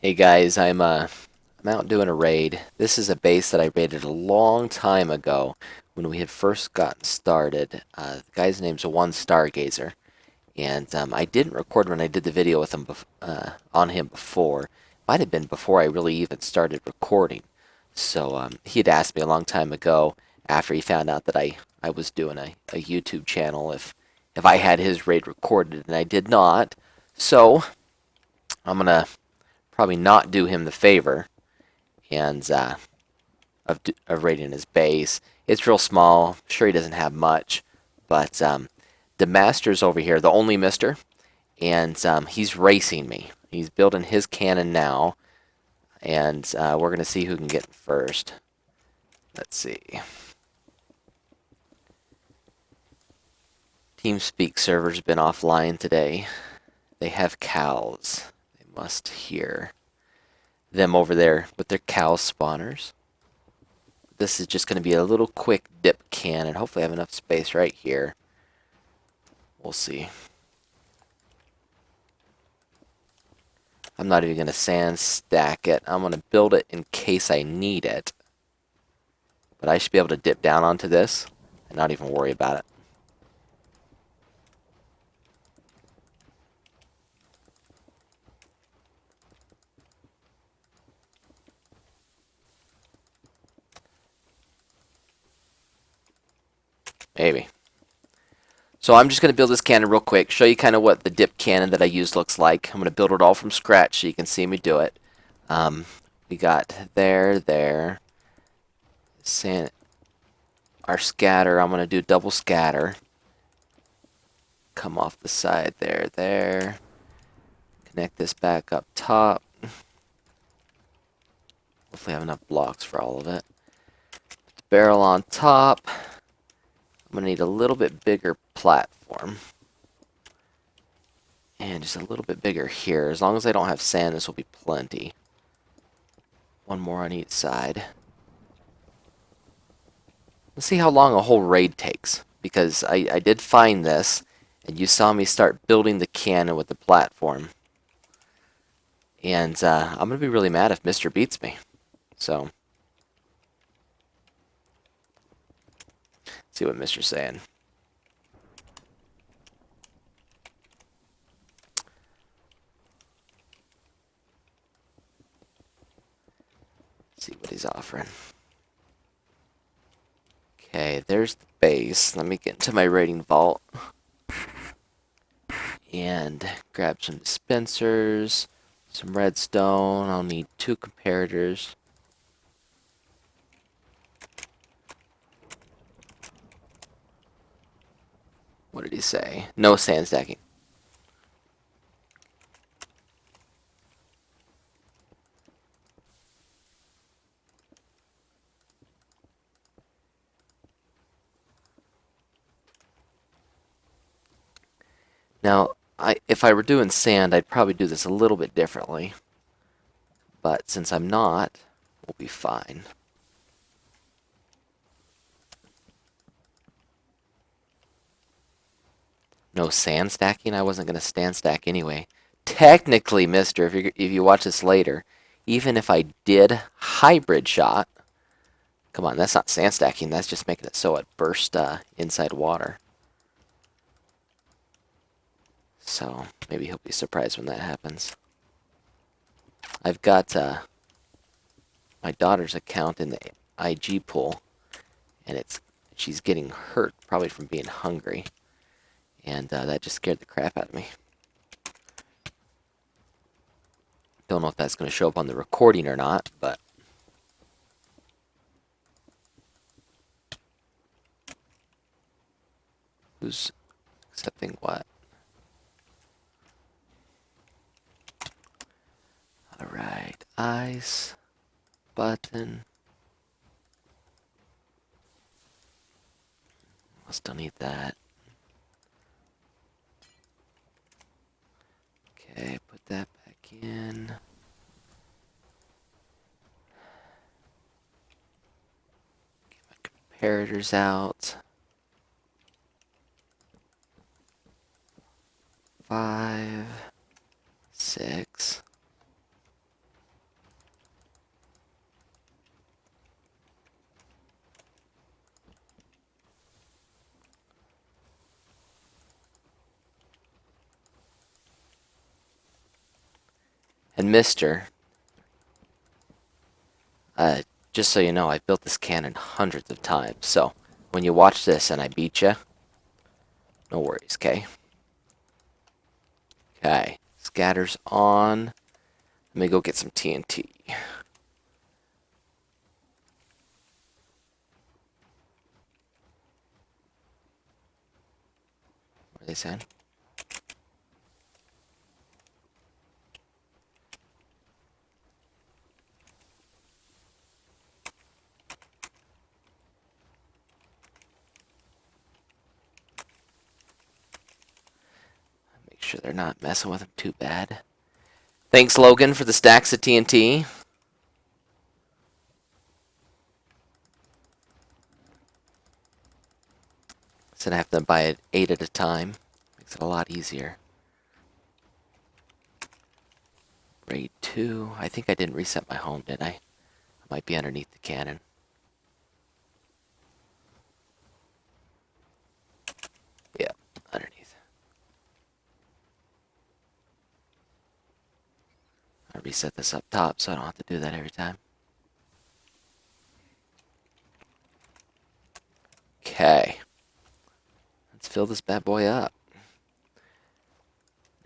Hey guys, I'm out doing a raid. This is a base that I raided a long time ago when we had first gotten started. The guy's name's 1stargazer, and I didn't record when I did the video with him on him before. Might have been before I really even started recording. So he had asked me a long time ago after he found out that I was doing a YouTube channel if I had his raid recorded, and I did not. So I'm gonna probably not do him the favor and of raiding his base. It's real small. Sure, he doesn't have much, but the master's over here, the only mister, and he's racing me. He's building his cannon now, and we're gonna see who can get first. Let's see. TeamSpeak server's been offline today. They have cows. They must hear them over there with their cow spawners. This is just going to be a little quick dip cannon. Hopefully I have enough space right here. We'll see. I'm not even going to sand stack it. I'm going to build it in case I need it. But I should be able to dip down onto this and not even worry about it. Maybe. So I'm just going to build this cannon real quick, show you kind of what the dip cannon that I used looks like. I'm going to build it all from scratch so you can see me do it. We got there. Sand, our scatter, I'm going to do double scatter. Come off the side there. Connect this back up top. Hopefully I have enough blocks for all of it. Put the barrel on top. I'm going to need a little bit bigger platform. And just a little bit bigger here. As long as I don't have sand, this will be plenty. One more on each side. Let's see how long a whole raid takes. Because I did find this, and you saw me start building the cannon with the platform. And I'm going to be really mad if Mr. beats me. So, see what Mr's saying. See what he's offering. Okay, there's the base. Let me get into my raiding vault. And grab some dispensers, some redstone. I'll need 2 comparators. What did he say? No sand stacking. Now, if I were doing sand, I'd probably do this a little bit differently. But since I'm not, we'll be fine. No sand stacking? I wasn't going to sand stack anyway. Technically, mister, if you watch this later, even if I did hybrid shot, come on, that's not sand stacking, that's just making it so it burst inside water. So, maybe he'll be surprised when that happens. I've got my daughter's account in the IG pool, and she's getting hurt, probably from being hungry. And that just scared the crap out of me. Don't know if that's going to show up on the recording or not, but who's accepting what? Alright, ice, button. I still need that. Okay, put that back in. Get my comparators out. 5, 6. And Mister, uh, just so you know, I've built this cannon hundreds of times, so when you watch this and I beat you, no worries, okay? Okay, scatter's on. Let me go get some TNT. What are they saying? Make sure they're not messing with them too bad. Thanks, Logan, for the stacks of TNT. Instead of having to buy it 8 at a time. Makes it a lot easier. Raid 2. I think I didn't reset my home, did I? I might be underneath the cannon. Yeah, underneath. I reset this up top so I don't have to do that every time. Okay. Let's fill this bad boy up.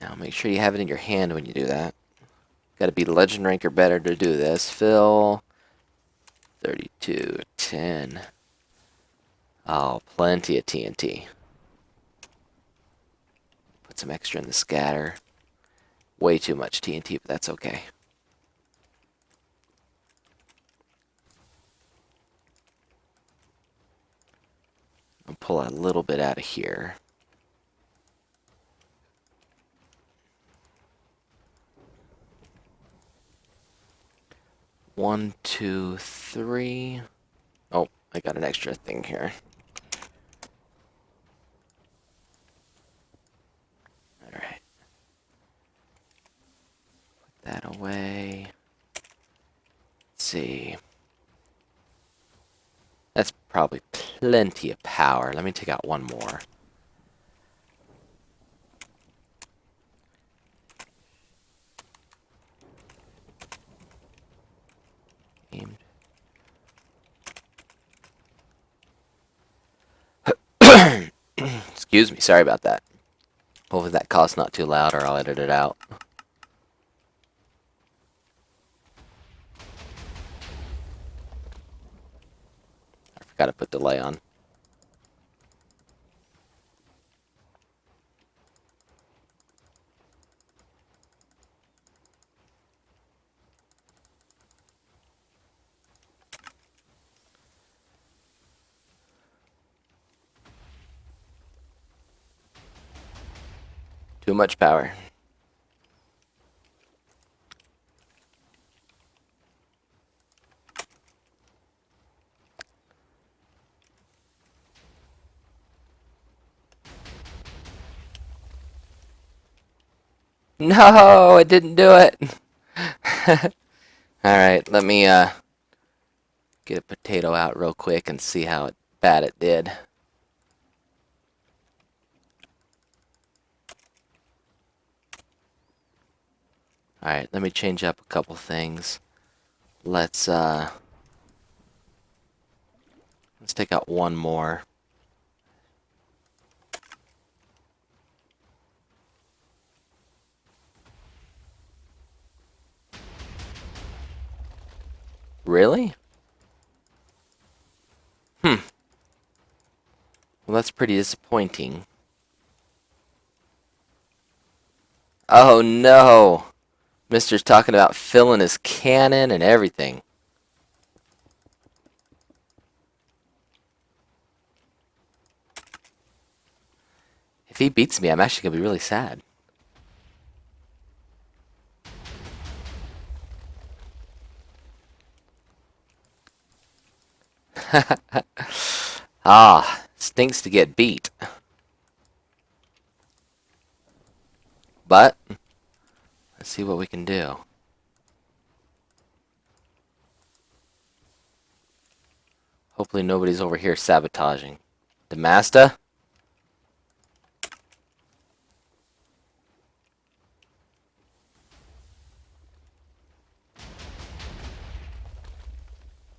Now make sure you have it in your hand when you do that. Gotta be legend rank or better to do this. Fill 32, 10. Oh, plenty of TNT. Put some extra in the scatter. Way too much TNT, but that's okay. I'll pull a little bit out of here. One, two, three. Oh, I got an extra thing here. Alright. Put that away. Let's see. That's probably plenty of power. Let me take out one more. Aimed. Excuse me, sorry about that. Hopefully that cough's not too loud or I'll edit it out. I forgot to put delay on. Too much power. No, it didn't do it. Alright, let me get a potato out real quick and see how bad it did. Alright, let me change up a couple things. Let's take out one more. Really? Well, that's pretty disappointing. Oh no! Mister's talking about filling his cannon and everything. If he beats me, I'm actually going to be really sad. Ah, stinks to get beat. But, let's see what we can do. Hopefully nobody's over here sabotaging. Demasta?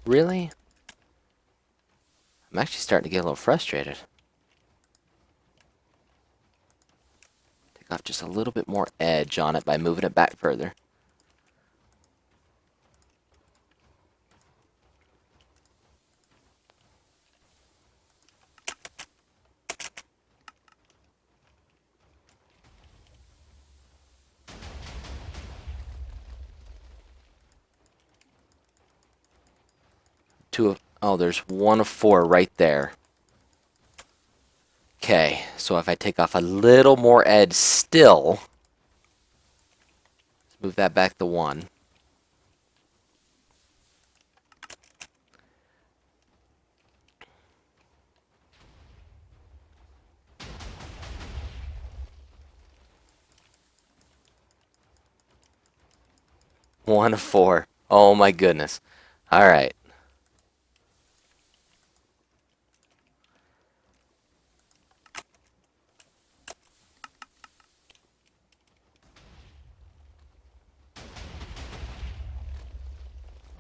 Really? I'm actually starting to get a little frustrated. Take off just a little bit more edge on it by moving it back further. Oh, there's 1 of 4 right there. Okay, so if I take off a little more edge still, move that back to 1. One of 4. Oh my goodness. All right.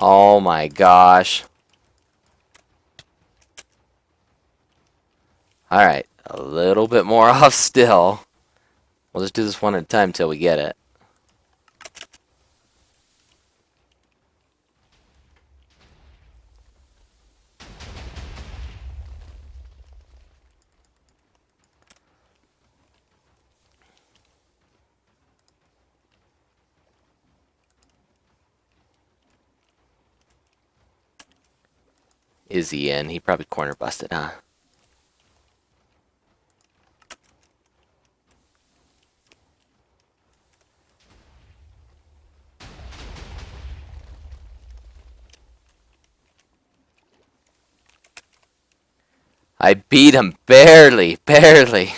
Oh my gosh. All right, a little bit more off still. We'll just do this one at a time until we get it. Is he in? He probably corner busted, huh? I beat him barely, barely.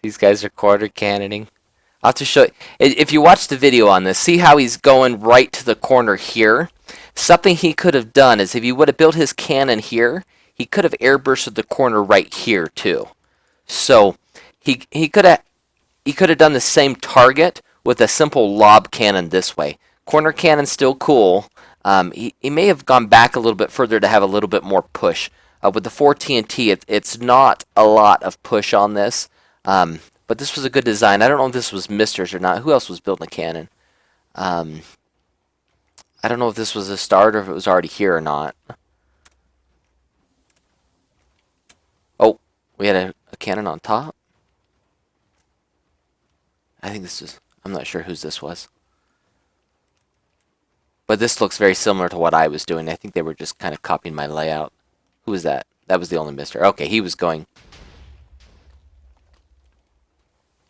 These guys are quarter cannoning. I'll have to show you. If you watch the video on this, see how he's going right to the corner here? Something he could have done is if he would have built his cannon here, he could have airbursted the corner right here too. So he could have done the same target with a simple lob cannon this way. Corner cannon still cool. He may have gone back a little bit further to have a little bit more push. With the 4 TNT, it's not a lot of push on this. But this was a good design. I don't know if this was Mister's or not. Who else was building a cannon? I don't know if this was a start or if it was already here or not. Oh, we had a cannon on top. I think this is... I'm not sure whose this was. But this looks very similar to what I was doing. I think they were just kind of copying my layout. Who was that? That was the only Mister. Okay, he was going...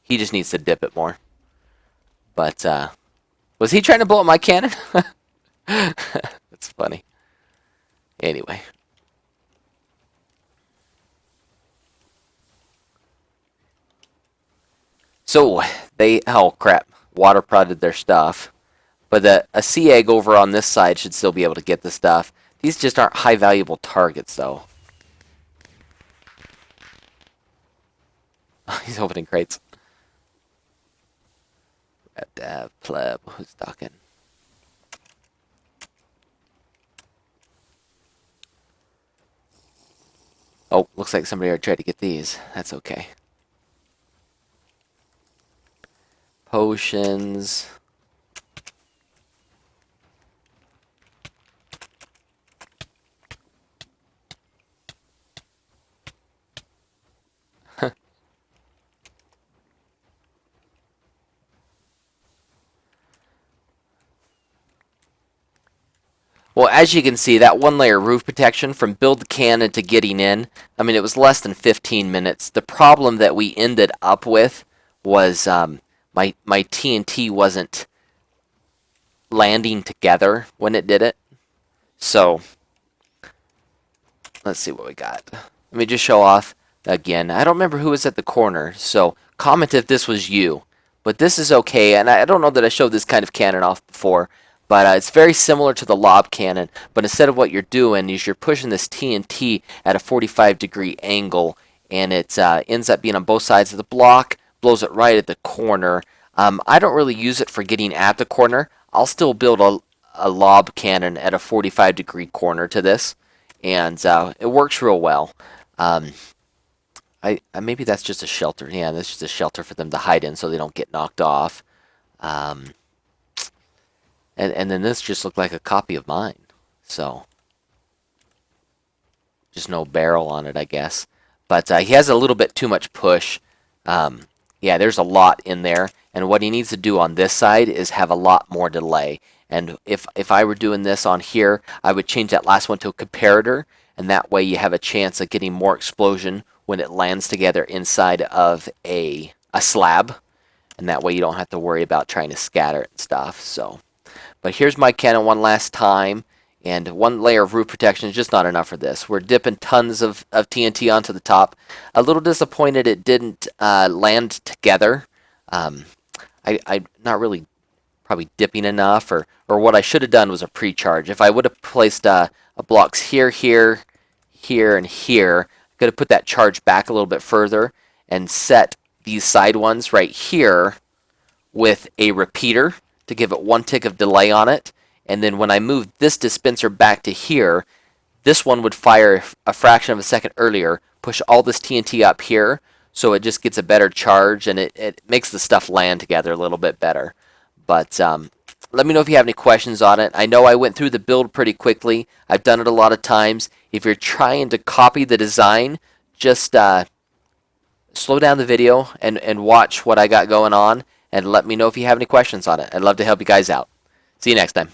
He just needs to dip it more. But, was he trying to blow up my cannon? That's funny. Anyway. So, oh crap, water prodded their stuff. But a sea egg over on this side should still be able to get the stuff. These just aren't high valuable targets, though. He's opening crates. Ravdav, pleb, who's talking? Oh, looks like somebody already tried to get these. That's okay. Potions. Well, as you can see, that 1 layer roof protection from build the cannon to getting in, I mean, it was less than 15 minutes. The problem that we ended up with was my TNT wasn't landing together when it did it. So, let's see what we got. Let me just show off again. I don't remember who was at the corner, so comment if this was you. But this is okay, and I don't know that I showed this kind of cannon off before. But it's very similar to the lob cannon, but instead of what you're doing is you're pushing this TNT at a 45-degree angle, and it ends up being on both sides of the block, blows it right at the corner. I don't really use it for getting at the corner. I'll still build a lob cannon at a 45-degree corner to this, and it works real well. Um, maybe that's just a shelter. Yeah, that's just a shelter for them to hide in so they don't get knocked off. Um, and then this just looked like a copy of mine. So just no barrel on it, I guess. But he has a little bit too much push. Yeah, there's a lot in there. And what he needs to do on this side is have a lot more delay. And if I were doing this on here, I would change that last one to a comparator. And that way you have a chance of getting more explosion when it lands together inside of a slab. And that way you don't have to worry about trying to scatter it and stuff. So, but here's my cannon one last time. And one layer of roof protection is just not enough for this. We're dipping tons of TNT onto the top. A little disappointed it didn't land together. I'm not really probably dipping enough, or what I should have done was a pre-charge. If I would have placed blocks here, here, here, and here, I could have put that charge back a little bit further and set these side ones right here with a repeater to give it one tick of delay on it. And then when I move this dispenser back to here, this one would fire a fraction of a second earlier, push all this TNT up here, so it just gets a better charge, and it makes the stuff land together a little bit better. But let me know if you have any questions on it. I know I went through the build pretty quickly. I've done it a lot of times. If you're trying to copy the design, just slow down the video and watch what I got going on, and let me know if you have any questions on it. I'd love to help you guys out. See you next time.